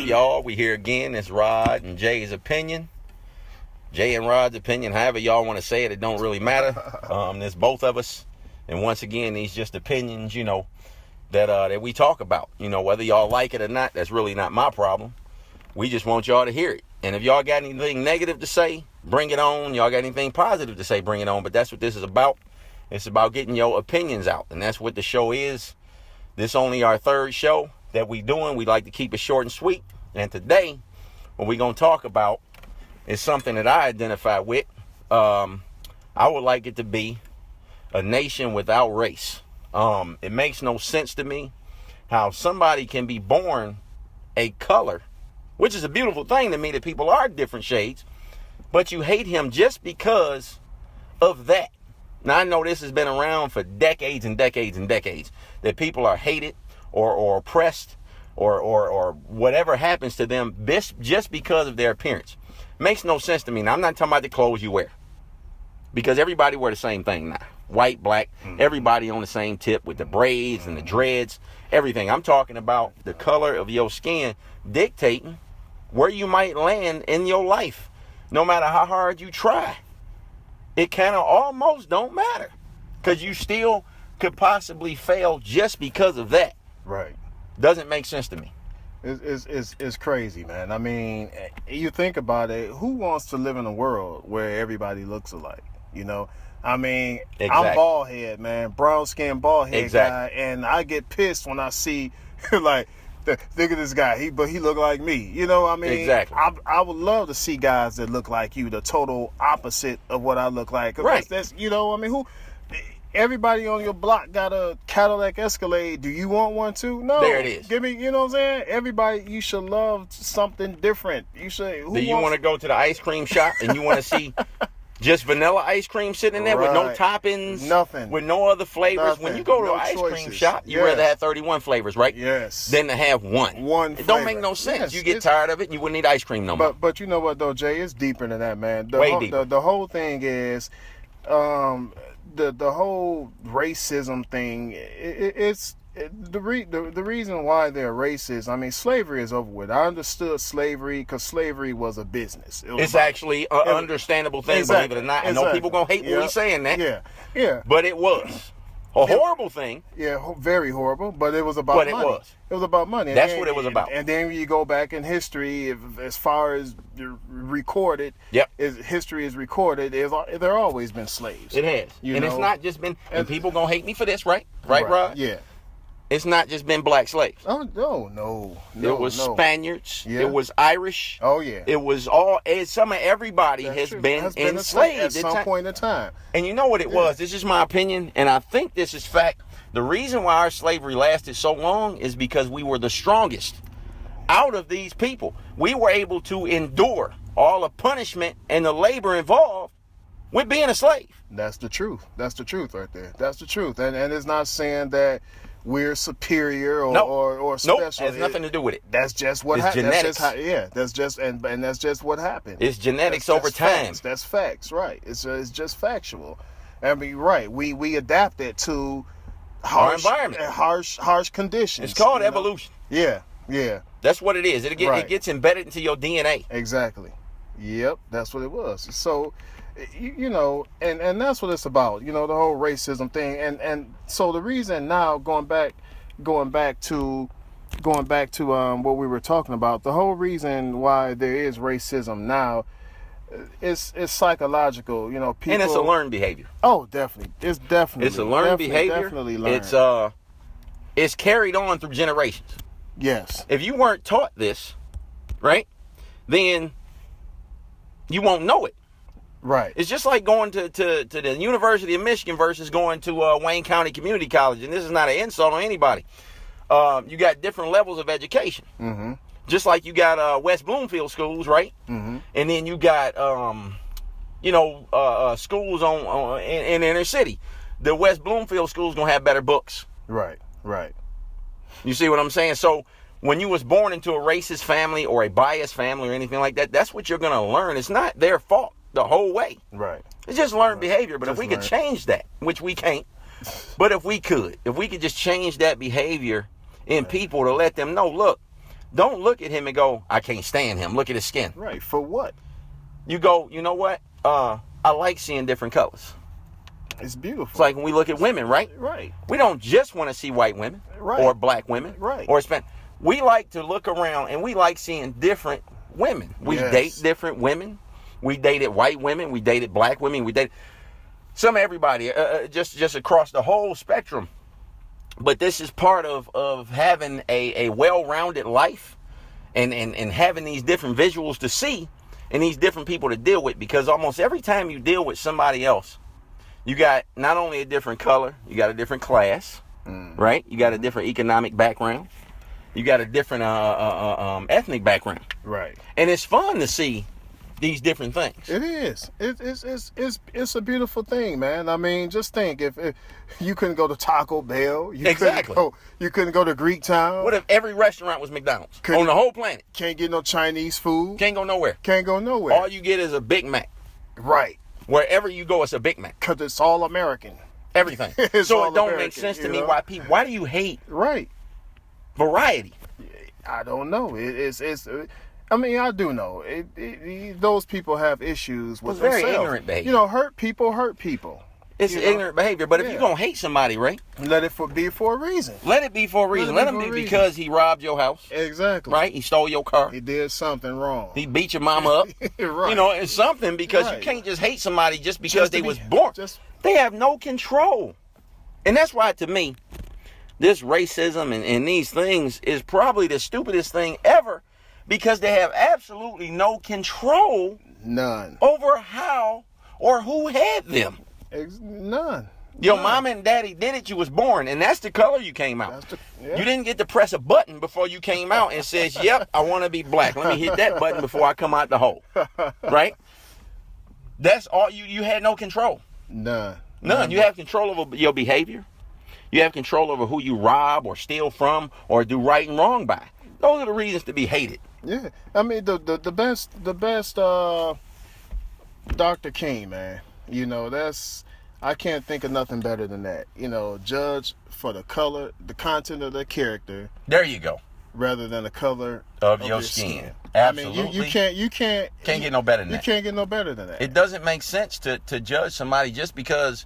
up, y'all? We here again. It's Rod and Jay's opinion. Jay and Rod's opinion, however y'all want to say it don't really matter. There's both of us. And once again, these just opinions, that we talk about. Whether y'all like it or not, that's really not my problem. We just want y'all to hear it. And if y'all got anything negative to say, bring it on. Y'all got anything positive to say, bring it on. But that's what this is about. It's about getting your opinions out. And that's what the show is. This only our third show that we doing. We like to keep it short and sweet. And today, what we're going to talk about is something that I identify with. I would like it to be a nation without race. It makes no sense to me how somebody can be born a color, which is a beautiful thing to me that people are different shades, but you hate him just because of that. Now, I know this has been around for decades and decades and decades, that people are hated or oppressed or whatever happens to them just because of their appearance. Makes no sense to me. Now, I'm not talking about the clothes you wear, because everybody wear the same thing now. White, black, everybody on the same tip with the braids and the dreads, everything. I'm talking about the color of your skin dictating where you might land in your life, no matter how hard you try. It kind of almost don't matter, because you still could possibly fail just because of that. Right. Doesn't make sense to me. It's crazy, man. I mean, you think about it, who wants to live in a world where everybody looks alike, I mean, exactly. I'm bald head, man, brown skin bald head guy, and I get pissed when I see like, think of this guy, but he look like me. I mean, exactly. I would love to see guys that look like you, the total opposite of what I look like. Right. That's I mean, everybody on your block got a Cadillac Escalade. Do you want one too? No. There it is. Give me, you know what I'm saying? Everybody, you should love something different. You should. Do you want to go to the ice cream shop and you want to see just vanilla ice cream sitting in there with no toppings, nothing, with no other flavors? Nothing. When you go to No an ice choices. cream shop, you rather have 31 flavors, right? Yes. Than to have one. It don't make no sense. Yes. You get tired of it and you wouldn't eat ice cream no more. But you know what though, Jay? It's deeper than that, man. Way deeper. The whole thing is, the whole racism thing. It's the reason why they're racist. I mean, slavery is over with. I understood slavery because slavery was a business. It's actually an understandable thing, exactly, believe it or not. I know people gonna hate when we saying that. Yeah. But it was a horrible thing. Yeah, very horrible. But it was about money. It was about money. That's what it was about. And then you go back in history, as far as recorded, history is recorded, there always been slaves. It has. It's not just been, and people gonna hate me for this, right? Right, Rod? Yeah. It's not just been black slaves. Oh, no. It was Spaniards. Yeah. It was Irish. Oh, yeah. It was some of everybody has been enslaved at some point in time. And you know what it was? This is my opinion, and I think this is fact. The reason why our slavery lasted so long is because we were the strongest out of these people. We were able to endure all the punishment and the labor involved with being a slave. That's the truth. That's the truth right there. That's the truth. And it's not saying that we're superior or special. Nope, has nothing to do with it. That's just what happened. Genetics. That's just what happened. It's genetics over time. Facts. That's facts, right? It's just factual. I mean, right? We adapted to our environment, harsh conditions. It's called evolution. Yeah. That's what it is. It gets embedded into your DNA. Exactly. Yep, that's what it was. So, and that's what it's about, the whole racism thing. And so the reason now, going back to what we were talking about, the whole reason why there is racism now is psychological, people. And it's a learned behavior. Oh, definitely. It's a learned behavior. Definitely learned. It's carried on through generations. Yes. If you weren't taught this, right, then you won't know it. Right. It's just like going to the University of Michigan versus going to Wayne County Community College. And this is not an insult on anybody. You got different levels of education. Mm-hmm. Just like you got West Bloomfield schools, right? Mm-hmm. And then you got, schools in the inner city. The West Bloomfield schools going to have better books. Right. You see what I'm saying? So when you was born into a racist family or a biased family or anything like that, that's what you're going to learn. It's not their fault the whole way. Right. It's just learned behavior. But if we could change that, which we can't, but if we could just change that behavior in people to let them know, look, Don't look at him and go, I can't stand him. Look at his skin. Right. For what? You go, you know what? I like seeing different colors. It's beautiful. It's like when we look at women, right? Right. We don't just want to see white women Right. or black women Right. or Spanish. We like to look around and we like seeing different women. We Yes. date different women. We dated white women. We dated black women. We dated everybody, just across the whole spectrum. But this is part of having a well-rounded life and having these different visuals to see and these different people to deal with, because almost every time you deal with somebody else, you got not only a different color, you got a different class, right? You got a different economic background. You got a different ethnic background. Right. And it's fun to see these different things. It is. It's a beautiful thing, man. I mean, just think if you couldn't go to Taco Bell, Exactly. You couldn't go to Greek Town. What if every restaurant was McDonald's Couldn't- on the whole planet? Can't get no Chinese food. Can't go nowhere. Can't go nowhere. All you get is a Big Mac. Right. Wherever you go, it's a Big Mac. Because it's all American. Everything. It's So all it don't make American, sense to you me know? why do you hate Right. variety? I don't know. I mean, I do know. Those people have issues with It's very themselves. ignorant behavior. You know, hurt people. It's You know? ignorant behavior. But if you're Yeah. going to hate somebody, right, Let it be for a reason. let it be for a reason. it Let be him for be a reason. because he robbed your house, Exactly. right? He stole your car. He did something wrong. He beat your mama up. Right. You know, it's something, because Right. you can't just hate somebody just because Just to they be- was born. just- They have no control. And that's why, to me, this racism and these things is probably the stupidest thing ever, because they have absolutely no control None. over how or who had them. None. Your None. mama and daddy did it. You was born, and that's the color you came out. That's yeah. You didn't get to press a button before you came out and says, yep, I want to be black. Let me hit that button before I come out the hole. Right? That's all. You had no control. None. None. You have control over your behavior. You have control over who you rob or steal from or do right and wrong by. Those are the reasons to be hated. Yeah. I mean, the best Dr. King, man. You know, I can't think of nothing better than that. You know, judge for the color, the content of the character, There you go. rather than the color Of your skin. I mean, Absolutely. you can't Can't get no better than You that. can't get no better than that. It doesn't make sense to judge somebody just because,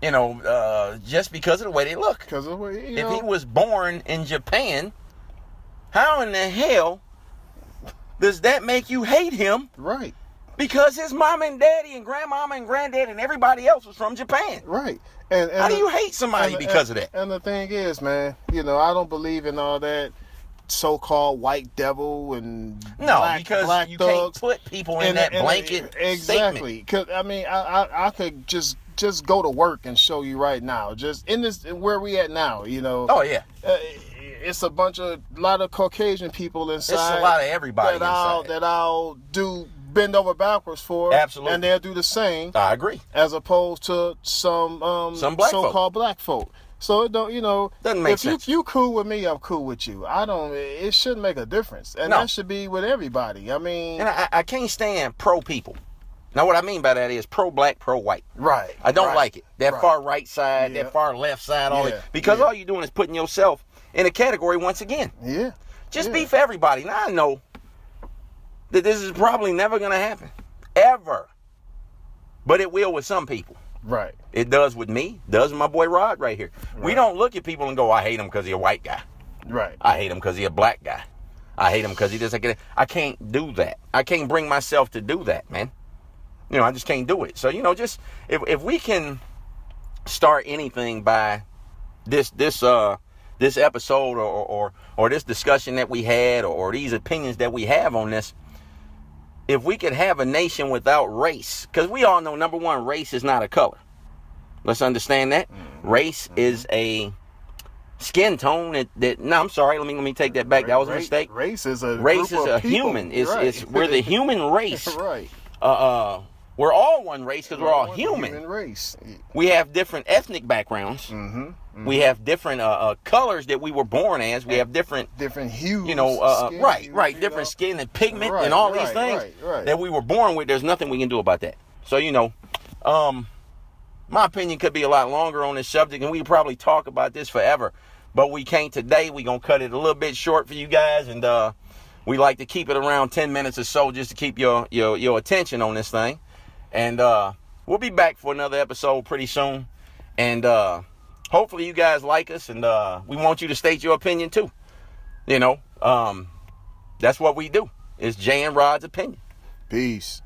just because of the way they look. Because of what If he was born in Japan, how in the hell does that make you hate him? right, Because his mom and daddy and grandmama and granddad and everybody else was from Japan. right. And How do you hate somebody because of that? And the thing is, man, I don't believe in all that so-called white devil and No, because black you thugs. can't put people in that blanket statement. Exactly. Because I mean, I could just go to work and show you right now, just in this where we at now. Oh yeah, It's a lot of Caucasian people inside. it's a lot of everybody inside. that I'll do bend over backwards for. Absolutely. And they'll do the same, I agree. as opposed to some black folk. so-called black folk. So it don't, Doesn't make if sense. you cool with me, I'm cool with you. It shouldn't make a difference. And No. that should be with everybody. I mean, And I can't stand pro people. Now what I mean by that is pro black, pro white. right. I don't right, like it. That right. far right side, Yeah. that far left side, all Yeah. that. Because Yeah. all you're doing is putting yourself in a category once again. Yeah. Just Yeah. be for everybody. Now I know that this is probably never going to happen. Ever. But it will with some people. Right. It does with me. Does with my boy Rod right here. We Right. don't look at people and go, I hate him because he's a white guy. Right. I hate him because he's a black guy. I hate him because he doesn't get it. I can't do that. I can't bring myself to do that, man. I just can't do it. So, just if we can start anything by this episode or this discussion that we had or these opinions that we have on this, if we could have a nation without race, because we all know, number one, race is not a color. Let's understand that. Race is a skin tone no, I'm sorry, let me take that back. That was a mistake. Race is a Race group is of a people. human. Right. We're the human race. Right. We're all one race because we're all human. Human race. We have different ethnic backgrounds. Mm-hmm. We have different colors that we were born as. We have different, hues. skin, right, different skin and pigment and all these things that we were born with. There's nothing we can do about that. So, my opinion could be a lot longer on this subject, and we could probably talk about this forever. but we can't today. We're going to cut it a little bit short for you guys, and we like to keep it around 10 minutes or so just to keep your attention on this thing. And we'll be back for another episode pretty soon. And hopefully you guys like us, and we want you to state your opinion too. You know, that's what we do. It's Jay and Rod's opinion. Peace.